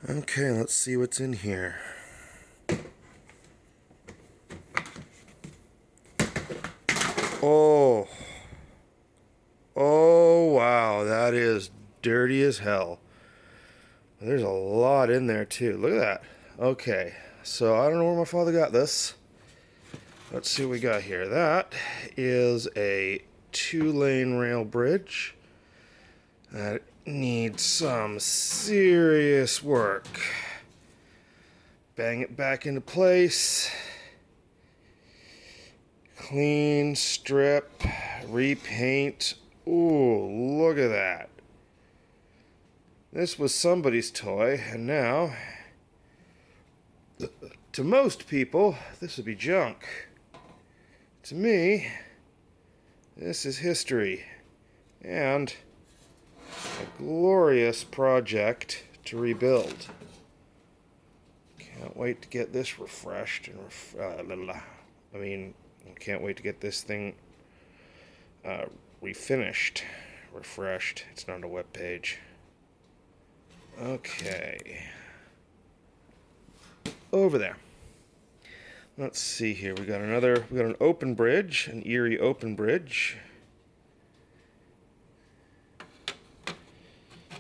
Okay, let's see what's in here. Oh, oh wow, that is dirty as hell. There's a lot in there too. Look at that. Okay, so I don't know where my father got this. Let's see what we got here. That is a 2-lane rail bridge that needs some serious work. Bang it back into place. Clean, strip, repaint. Ooh, look at that. This was somebody's toy, and now, to most people, this would be junk. To me, this is history, and a glorious project to rebuild. Can't wait to get this refreshed and can't wait to get this thing refinished, refreshed. It's not on a web page. Okay, over there. Let's see here. We got an open bridge, an Erie open bridge,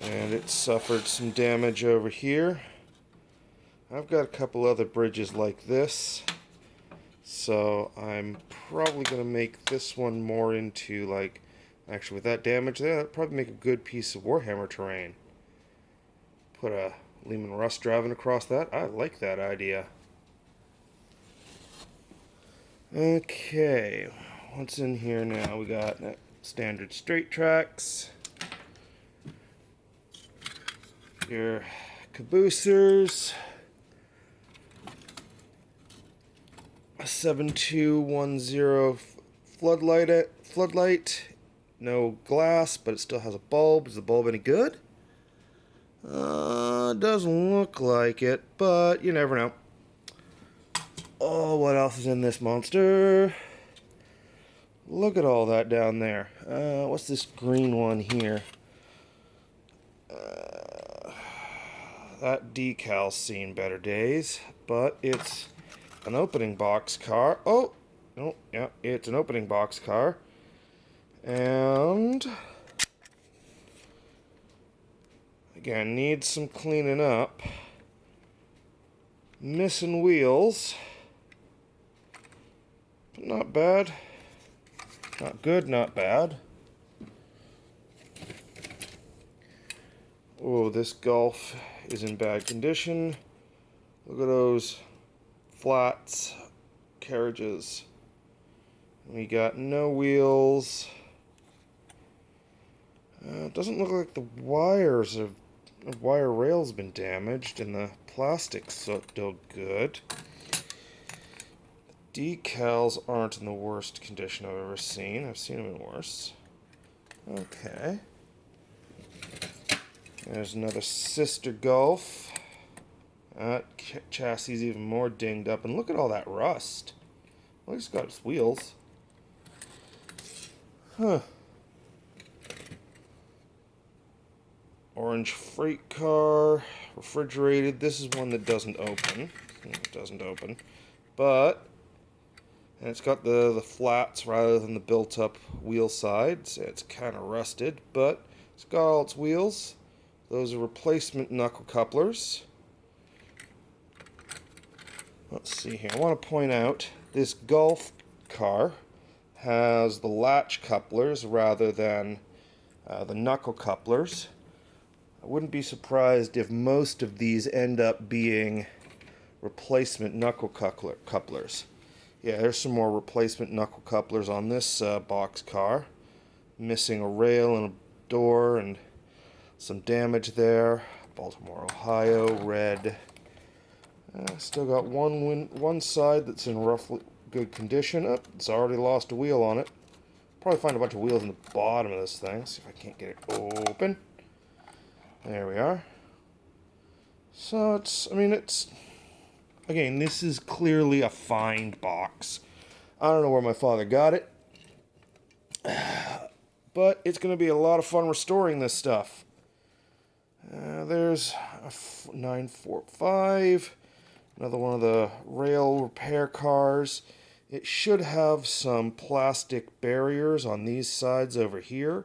and it suffered some damage over here. I've got a couple other bridges like this, so I'm probably going to make this one more into, like, actually with that damage there, that'd probably make a good piece of Warhammer terrain. Put a Leman Russ driving across that. I like that idea. Okay, what's in here now? We got standard straight tracks, your caboosers, a 7210 floodlight, no glass, but it still has a bulb. Is the bulb any good? Doesn't look like it, but you never know. Oh, what else is in this monster? Look at all that down there. What's this green one here? That decal's seen better days, but it's an opening box car. Oh, no, yeah, it's an opening box car. And again, needs some cleaning up. Missing wheels. But not bad. Not good, not bad. Oh, this Golf is in bad condition. Look at those flats, carriages. We got no wheels. Doesn't look like the wire rail's been damaged, and the plastic's still good. Decals aren't in the worst condition I've ever seen. I've seen them in worse. Okay. There's another sister Golf. That chassis is even more dinged up. And look at all that rust. Well, he's got its wheels. Huh. Orange freight car. Refrigerated. This is one that doesn't open. It doesn't open. But... and it's got the flats rather than the built-up wheel sides. It's kind of rusted, but it's got all its wheels. Those are replacement knuckle couplers. Let's see here. I want to point out this Golf car has the latch couplers rather than the knuckle couplers. I wouldn't be surprised if most of these end up being replacement knuckle couplers. Yeah, there's some more replacement knuckle couplers on this box car. Missing a rail and a door and some damage there. Baltimore, Ohio, red. Still got one side that's in roughly good condition. Oh, it's already lost a wheel on it. Probably find a bunch of wheels in the bottom of this thing. See if I can't get it open. There we are. So it's, again, this is clearly a find box. I don't know where my father got it. But it's going to be a lot of fun restoring this stuff. There's 945. Another one of the rail repair cars. It should have some plastic barriers on these sides over here.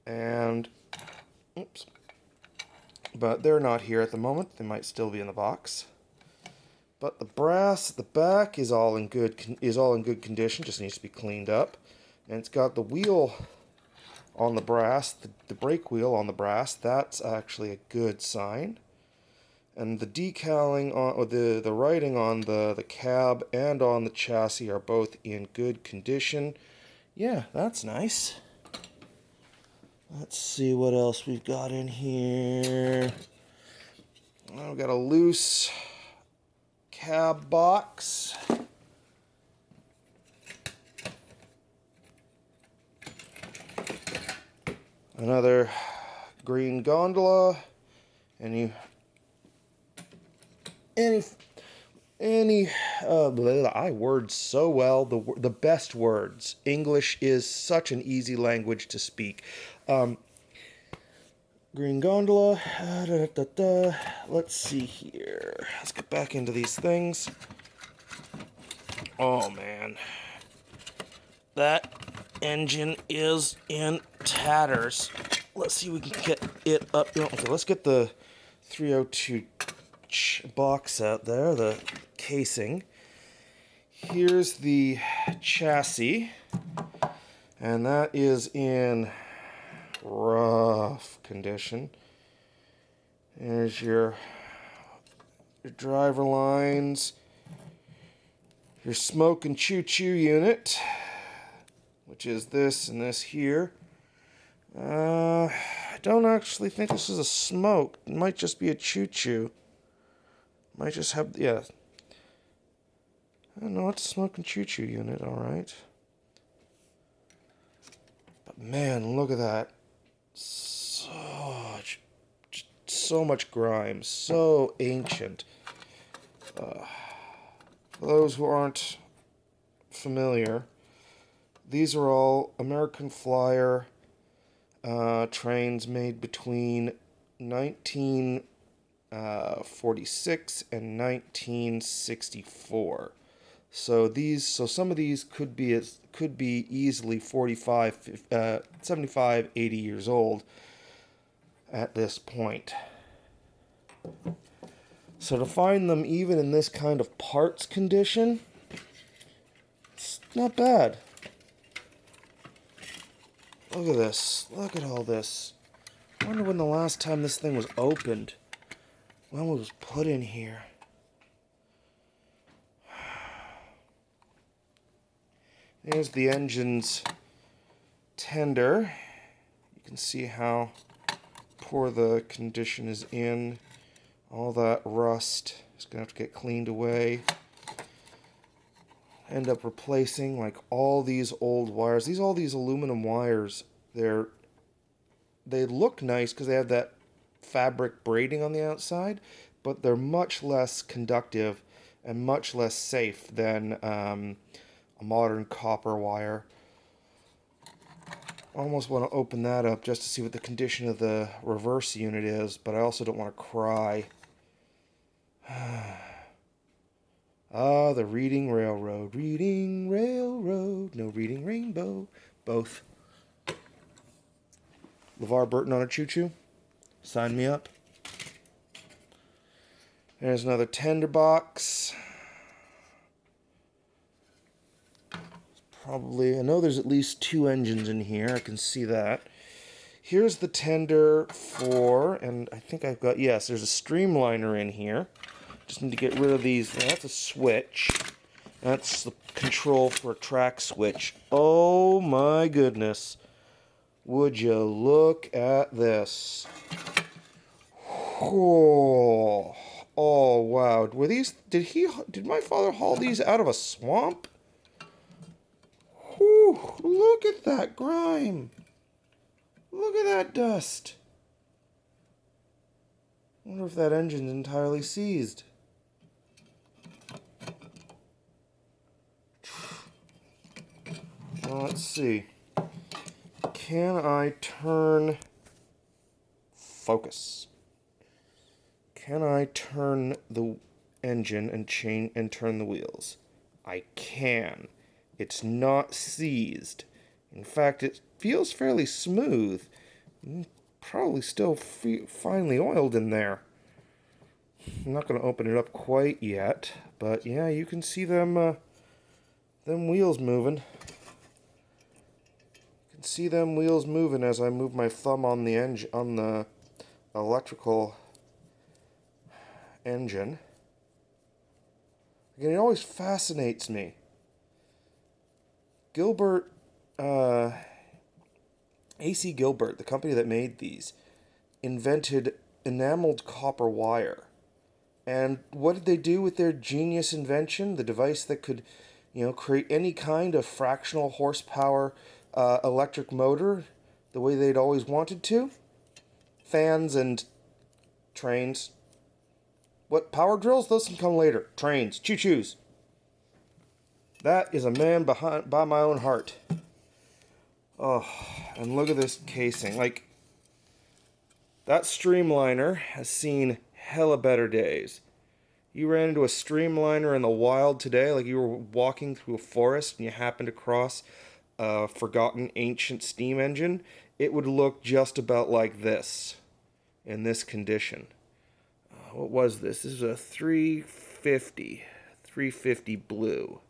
And, oops. But they're not here at the moment. They might still be in the box. But the brass at the back is all in good condition. Just needs to be cleaned up. And it's got the wheel on the brass, the brake wheel on the brass. That's actually a good sign. And the decaling on, or the writing on the cab and on the chassis are both in good condition. Yeah, that's nice. Let's see what else we've got in here. Well, we've got a loose cab box. Another green gondola. I word so well, the best words. English is such an easy language to speak. Green gondola. Let's see here. Let's get back into these things. Oh man, that engine is in tatters. Let's see if we can get it up. Okay, let's get the 302 box out there, the casing. Here's the chassis, and that is in rough condition. There's your driver lines, your smoke and choo-choo unit, which is this and this here. I don't actually think this is a smoke. It might just be a choo-choo. Might just have, yeah. I don't know, it's a smoke and choo-choo unit, alright. But man, look at that. So much grime, so ancient. For those who aren't familiar, these are all American Flyer trains made between 1946 and 1964. So some of these could be easily 45, 75, 80 years old at this point. So to find them even in this kind of parts condition, it's not bad. Look at this. Look at all this. I wonder when the last time this thing was opened. When it was put in here. There's the engine's tender. You can see how poor the condition is in. All that rust is going to have to get cleaned away. End up replacing like all these old wires. All these aluminum wires, they look nice because they have that fabric braiding on the outside, but they're much less conductive and much less safe than a modern copper wire. I almost want to open that up just to see what the condition of the reverse unit is, but I also don't want to cry. Ah, the Reading Railroad. Reading Railroad. No Reading Rainbow. Both. LeVar Burton on a choo-choo. Sign me up. There's another tender box. Probably, I know there's at least 2 engines in here. I can see that. Here's the tender for, and I think I've got, yes, there's a streamliner in here. Just need to get rid of these. Now, that's a switch. That's the control for a track switch. Oh my goodness. Would you look at this? Oh, oh wow. Were these, did my father haul these out of a swamp? Whew, look at that grime. Look at that dust. I wonder if that engine's entirely seized. Well, let's see. Can I turn focus? Can I turn the engine and turn the wheels? I can. It's not seized. In fact, it feels fairly smooth. Probably still finely oiled in there. I'm not going to open it up quite yet, but yeah, you can see them wheels moving. You can see them wheels moving as I move my thumb on the electrical engine. Again, it always fascinates me. Gilbert, A.C. Gilbert, the company that made these, invented enameled copper wire. And what did they do with their genius invention? The device that could, create any kind of fractional horsepower electric motor the way they'd always wanted to? Fans and trains. What, power drills? Those can come later. Trains. Choo-choos. That is a man by my own heart. Oh, and look at this casing. Like, that streamliner has seen hella better days. You ran into a streamliner in the wild today, like you were walking through a forest and you happened across a forgotten ancient steam engine, it would look just about like this, in this condition. What was this? This is a 350 blue.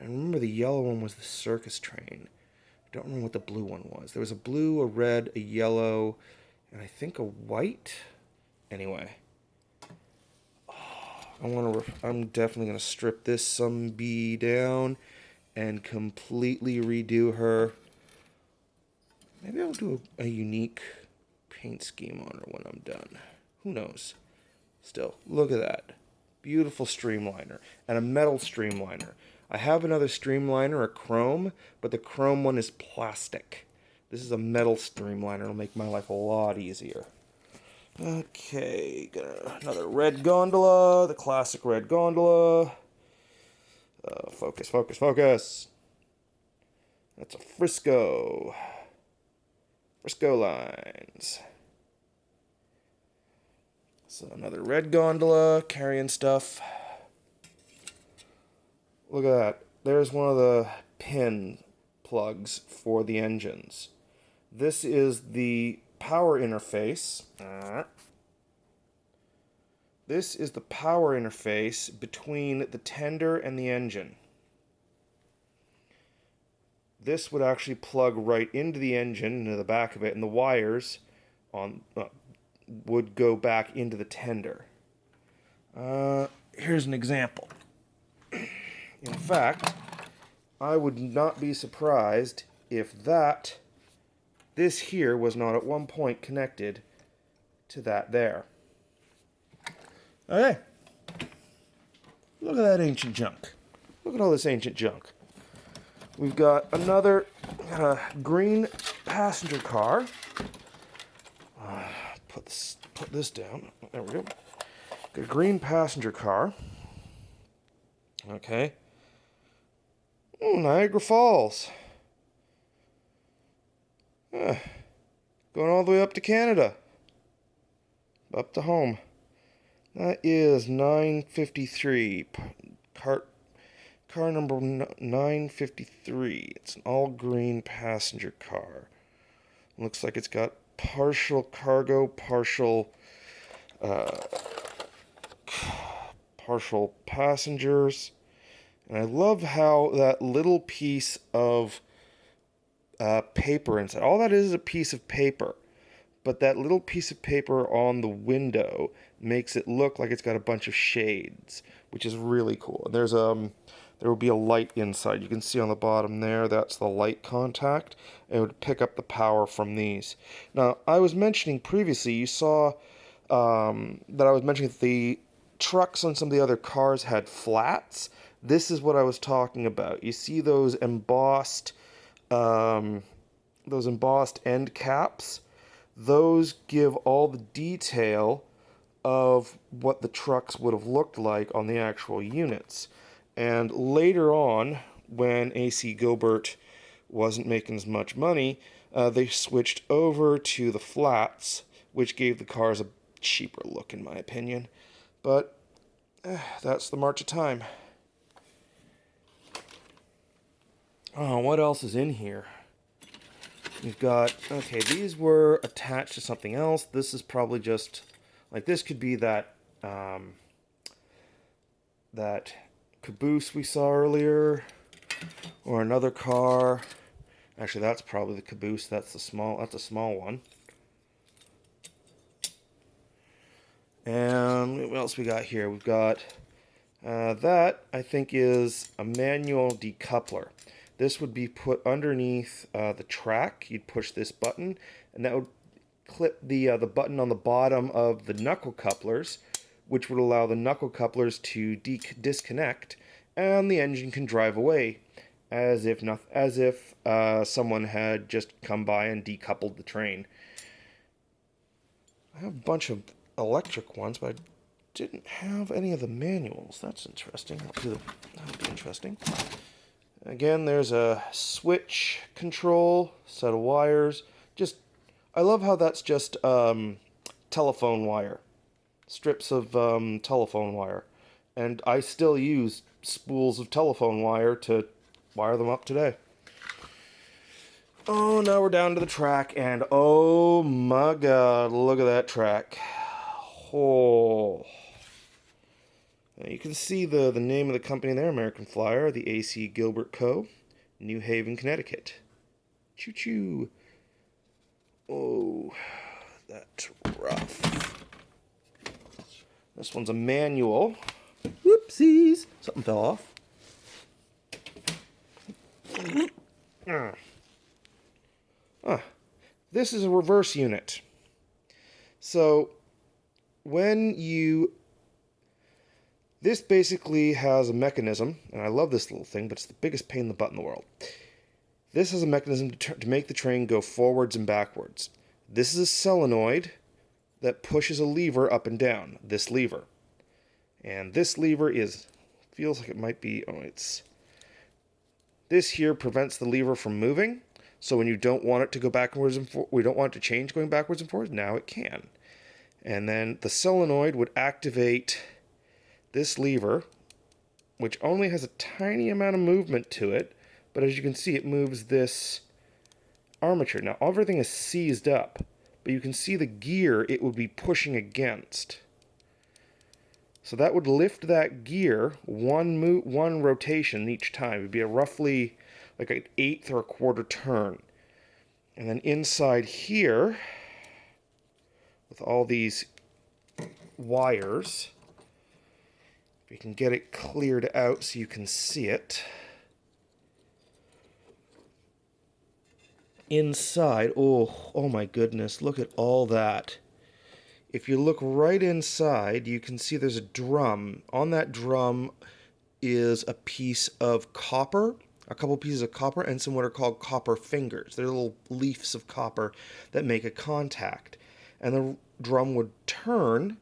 I remember the yellow one was the circus train. I don't remember what the blue one was. There was a blue, a red, a yellow, and I think a white. Anyway, I'm definitely gonna strip this some bee down and completely redo her. Maybe I'll do a unique paint scheme on her when I'm done. Who knows? Still, look at that. Beautiful streamliner. And a metal streamliner. I have another streamliner, a chrome, but the chrome one is plastic. This is a metal streamliner. It'll make my life a lot easier. Okay, got another red gondola, the classic red gondola. Focus, focus, focus. That's a Frisco. Frisco lines. So another red gondola, carrying stuff. Look at that. There's one of the pin plugs for the engines. This is the power interface. This is the power interface between the tender and the engine. This would actually plug right into the engine, into the back of it, and the wires would go back into the tender. Here's an example. In fact, I would not be surprised if this here was not at one point connected to that there. Okay. Look at that ancient junk. Look at all this ancient junk. We've got another green passenger car. Put this down. There we go. Got a green passenger car. Okay. Oh, Niagara Falls. Going all the way up to Canada. Up to home. That is 953. Car number 953. It's an all green passenger car. Looks like it's got partial cargo, partial passengers. And I love how that little piece of paper inside, all that is a piece of paper, but that little piece of paper on the window makes it look like it's got a bunch of shades, which is really cool. And there will be a light inside. You can see on the bottom there, that's the light contact. It would pick up the power from these. Now, I was mentioning previously, you saw that I was mentioning that the trucks on some of the other cars had flats. This is what I was talking about. You see those embossed end caps? Those give all the detail of what the trucks would have looked like on the actual units. And later on, when A.C. Gilbert wasn't making as much money, they switched over to the flats, which gave the cars cheaper look in my opinion. But that's the march of time. Oh, what else is in here? We've got, okay, these were attached to something else. This is probably just, like, this could be that, that caboose we saw earlier, or another car. Actually, that's probably the caboose. That's a small one. And what else we got here? We've got that, I think, is a manual decoupler. This would be put underneath the track. You'd push this button, and that would clip the button on the bottom of the knuckle couplers, which would allow the knuckle couplers to disconnect, and the engine can drive away as if someone had just come by and decoupled the train. I have a bunch of electric ones, but I didn't have any of the manuals. That's interesting. That'll be interesting. Again, there's a switch control, set of wires. I love how that's just telephone wire. Strips of telephone wire. And I still use spools of telephone wire to wire them up today. Oh, now we're down to the track, and oh my god, look at that track. Oh. Now you can see the name of the company there, American Flyer, the A.C. Gilbert Co., New Haven, Connecticut. Choo-choo. Oh, that's rough. This one's a manual. Whoopsies! Something fell off. This is a reverse unit. So, this basically has a mechanism, and I love this little thing, but it's the biggest pain in the butt in the world. This has a mechanism to make the train go forwards and backwards. This is a solenoid that pushes a lever up and down, this lever. And this lever feels like it might be, this here prevents the lever from moving. So when you don't want it to go backwards and forwards, we don't want it to change going backwards and forwards, now it can. And then the solenoid would activate this lever, which only has a tiny amount of movement to it, but as you can see, it moves this armature. Now, everything is seized up, but you can see the gear it would be pushing against. So that would lift that gear one rotation each time. It would be a roughly like an eighth or a quarter turn. And then inside here, with all these wires, we can get it cleared out so you can see it. Inside, oh my goodness, look at all that. If you look right inside, you can see there's a drum. On that drum is a piece of copper, a couple pieces of copper, and some what are called copper fingers. They're little leaves of copper that make a contact. And the drum would turn,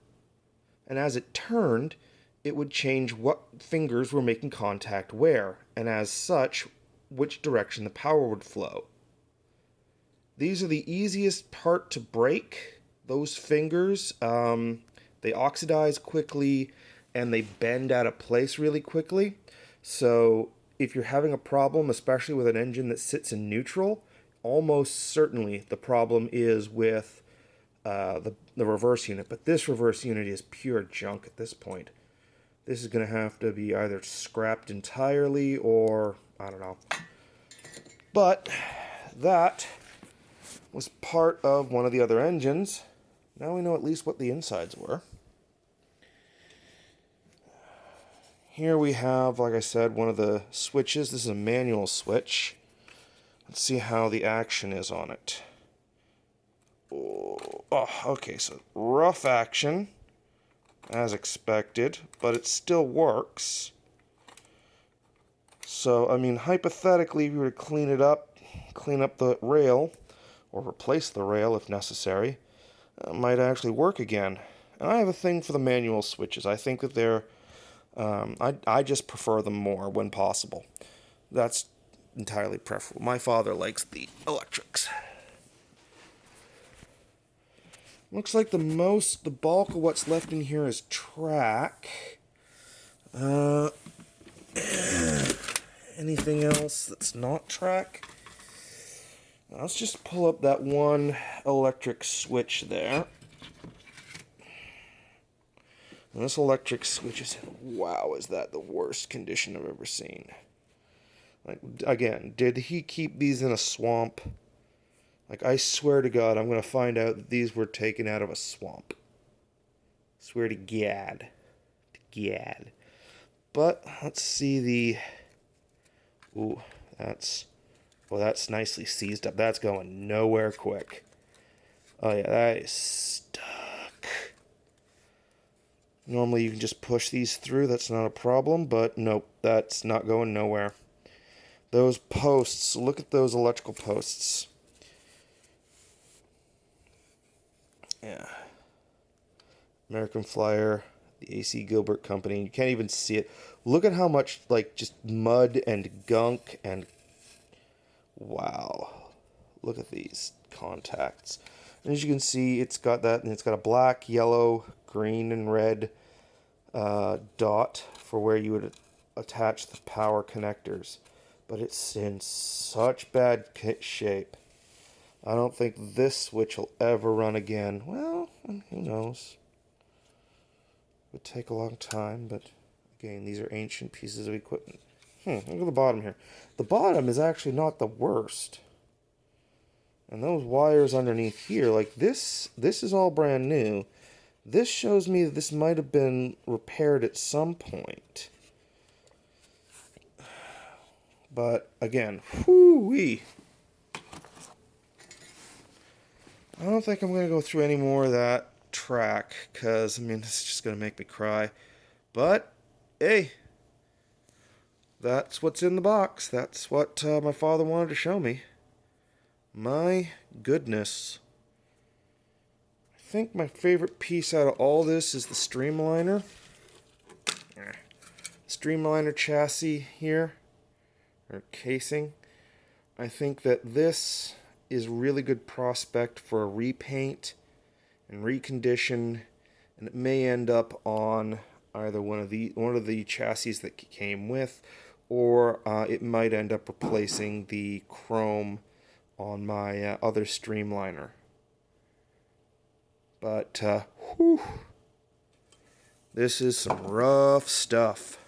and as it turned, it would change what fingers were making contact where, and as such, which direction the power would flow. These are the easiest part to break. Those fingers, they oxidize quickly and they bend out of place really quickly. So if you're having a problem, especially with an engine that sits in neutral, almost certainly the problem is with the reverse unit. But this reverse unit is pure junk at this point. This is going to have to be either scrapped entirely or, I don't know. But that was part of one of the other engines. Now we know at least what the insides were. Here we have, like I said, one of the switches. This is a manual switch. Let's see how the action is on it. Oh, okay, so rough action, as expected, but it still works. So, I mean, hypothetically, if you were to clean up the rail, or replace the rail if necessary, it might actually work again. And I have a thing for the manual switches. I think that they're, I just prefer them more when possible. That's entirely preferable. My father likes the electrics. Looks like the bulk of what's left in here is track. Anything else that's not track? Let's just pull up that one electric switch there. And this electric switch is, wow, is that the worst condition I've ever seen. Like, again, did he keep these in a swamp? Like, I swear to God, I'm going to find out that these were taken out of a swamp. Swear to Gad. To Gad. But, let's see the... Ooh, that's... Well, that's nicely seized up. That's going nowhere quick. Oh, yeah, that is stuck. Normally, you can just push these through. That's not a problem, but nope, that's not going nowhere. Those posts, look at those electrical posts. Yeah. American Flyer, the AC Gilbert Company. You can't even see it. Look at how much, like, just mud and gunk and... Wow. Look at these contacts. And as you can see, it's got that, and it's got a black, yellow, green, and red dot for where you would attach the power connectors. But it's in such bad shape. I don't think this switch will ever run again. Well, who knows? It would take a long time, but again, these are ancient pieces of equipment. Look at the bottom here. The bottom is actually not the worst. And those wires underneath here, like this is all brand new. This shows me that this might have been repaired at some point. But again, whoo-wee. I don't think I'm going to go through any more of that track, because, I mean, it's just going to make me cry. But, hey, that's what's in the box. That's what my father wanted to show me. My goodness. I think my favorite piece out of all this is the Streamliner. Streamliner chassis here, or casing. I think that this is really good prospect for a repaint and recondition, and it may end up on either one of the chassis that came with, or it might end up replacing the chrome on my other Streamliner. But whew, this is some rough stuff.